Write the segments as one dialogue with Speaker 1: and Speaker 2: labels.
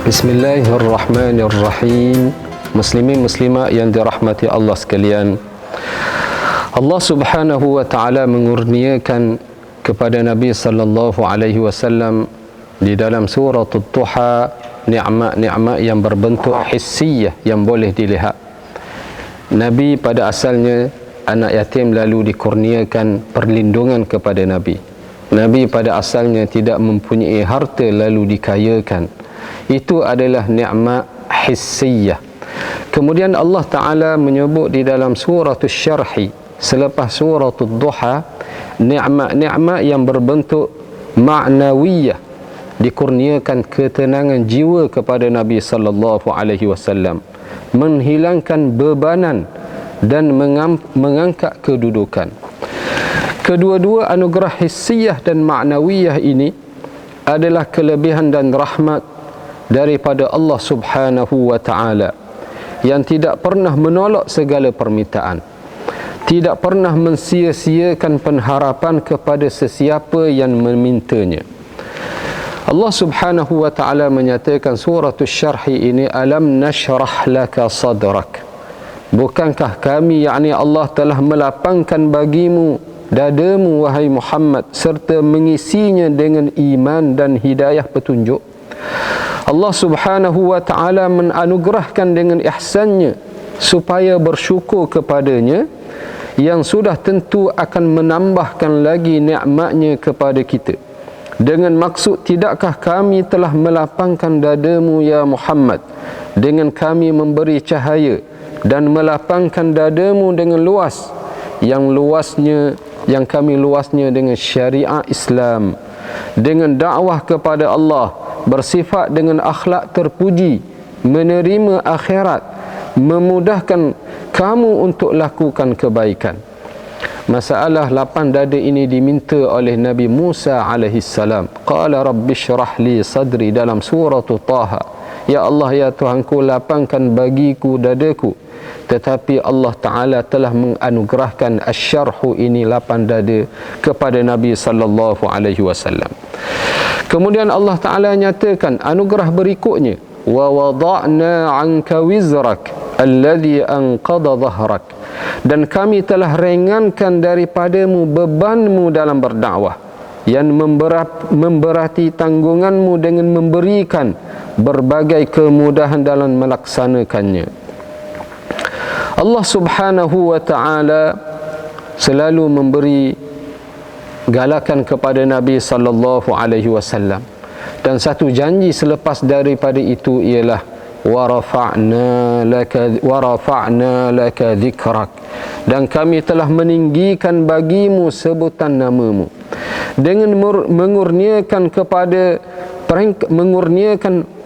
Speaker 1: Bismillahirrahmanirrahim. Muslimin muslimat yang dirahmati Allah sekalian, Allah Subhanahu wa taala mengurniakan kepada Nabi sallallahu alaihi wasallam di dalam surah Ad-Duha nikmat-nikmat yang berbentuk hissiyah yang boleh dilihat. Nabi pada asalnya anak yatim, lalu dikurniakan perlindungan kepada Nabi. Nabi pada asalnya tidak mempunyai harta, lalu dikayakan. Itu adalah nikmat hissiyah. Kemudian Allah Ta'ala menyebut di dalam surah Asy-Syarhi selepas surah Ad-Duha nikmat-nikmat yang berbentuk ma'nawiyah, dikurniakan ketenangan jiwa kepada Nabi sallallahu alaihi wasallam, menghilangkan bebanan dan mengangkat kedudukan. Kedua-dua anugerah hissiyah dan ma'nawiyah ini adalah kelebihan dan rahmat daripada Allah Subhanahu wa taala yang tidak pernah menolak segala permintaan, tidak pernah mensia-siakan pengharapan kepada sesiapa yang memintanya. Allah Subhanahu wa taala menyatakan surah Asy-Syarhi ini, alam nashrah laka sadrak, bukankah kami, yakni Allah, telah melapangkan bagimu dadamu wahai Muhammad, serta mengisinya dengan iman dan hidayah petunjuk. Allah Subhanahu wa taala menganugerahkan dengan ihsannya supaya bersyukur kepadanya, yang sudah tentu akan menambahkan lagi nikmatnya kepada kita. Dengan maksud, tidakkah kami telah melapangkan dadamu ya Muhammad dengan kami memberi cahaya, dan melapangkan dadamu dengan luas, yang kami luasnya dengan syariat Islam, dengan dakwah kepada Allah, bersifat dengan akhlak terpuji, menerima akhirat, memudahkan kamu untuk lakukan kebaikan. Masalah lapang dada ini diminta oleh Nabi Musa alaihissalam. Qala rabbi syrah li sadri, dalam surah Taha. Ya Allah, ya Tuhanku, lapangkan bagiku dadaku. Tetapi Allah Ta'ala telah menganugerahkan asyarhu ini, lapang dada, kepada Nabi sallallahu alaihi wasallam. Kemudian Allah Ta'ala nyatakan anugerah berikutnya, wa wada'na 'anka wizrak alladhi anqadha dhahrak, dan kami telah ringankan daripadamu bebanmu dalam berdakwah, yang memberati tanggunganmu dengan memberikan berbagai kemudahan dalam melaksanakannya. Allah Subhanahu wa ta'ala selalu memberi galakan kepada Nabi sallallahu alaihi wasallam, dan satu janji selepas daripada itu ialah wa rafa'na laka dhikrak, dan kami telah meninggikan bagimu sebutan namamu, dengan mengurniakan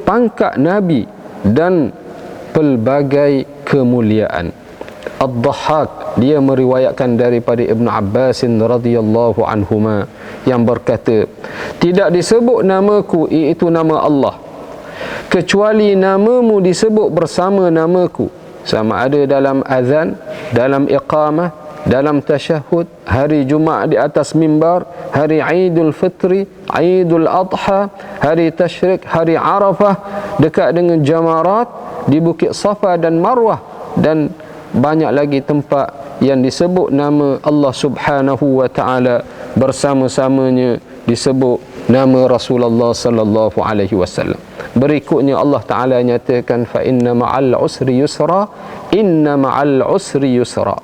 Speaker 1: pangkat Nabi dan pelbagai kemuliaan. Ad-Dhahhak, dia meriwayatkan daripada Ibn Abbas radhiyallahu anhuma yang berkata, tidak disebut namaku, iaitu nama Allah, kecuali namamu disebut bersama namaku, sama ada dalam azan, dalam iqamah, dalam tasyahud, hari Jumaat di atas mimbar, hari Aidul Fitri, Aidul Adha, hari Tasyrik, hari Arafah, dekat dengan jamarat di Bukit Safa dan Marwah, dan banyak lagi tempat yang disebut nama Allah Subhanahu wa taala, bersama-samanya disebut nama Rasulullah sallallahu alaihi wasallam. Berikutnya Allah Taala nyatakan, fa inna ma'al usri yusra, inna ma'al usri yusra,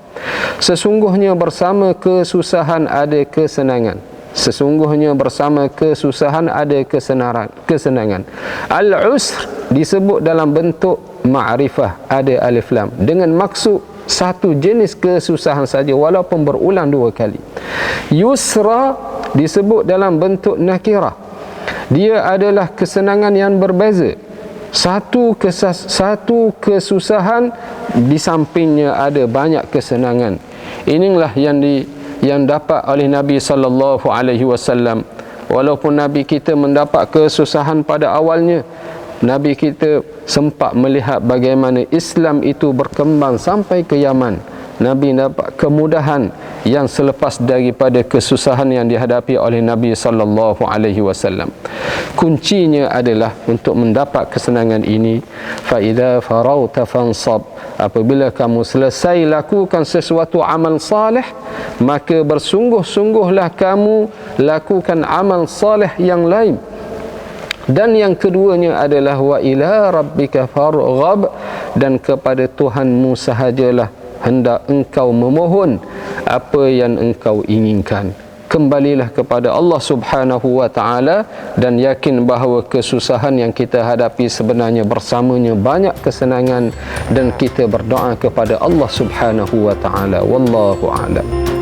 Speaker 1: sesungguhnya bersama kesusahan ada kesenangan, sesungguhnya bersama kesusahan ada kesenangan. Al-usr disebut dalam bentuk ma'rifah, ada alif lam, dengan maksud satu jenis kesusahan saja walaupun berulang dua kali. Yusra disebut dalam bentuk nakirah, dia adalah kesenangan yang berbeza. Satu kesusahan, di sampingnya ada banyak kesenangan. Inilah yang dapat oleh Nabi sallallahu alaihi wasallam. Walaupun Nabi kita mendapat kesusahan pada awalnya, Nabi kita sempat melihat bagaimana Islam itu berkembang sampai ke Yaman, Nabi dapat kemudahan yang selepas daripada kesusahan yang dihadapi oleh Nabi sallallahu alaihi wasallam. Kuncinya adalah untuk mendapat kesenangan ini, fa idza farauta fansab, apabila kamu selesai lakukan sesuatu amal saleh, maka bersungguh-sungguhlah kamu lakukan amal saleh yang lain. Dan yang keduanya adalah wa ila rabbika farghab, dan kepada Tuhanmu sahajalah hendak engkau memohon apa yang engkau inginkan. Kembalilah kepada Allah Subhanahu wa taala dan yakin bahawa kesusahan yang kita hadapi sebenarnya bersamanya banyak kesenangan, dan kita berdoa kepada Allah Subhanahu wa taala. Wallahu a'lam.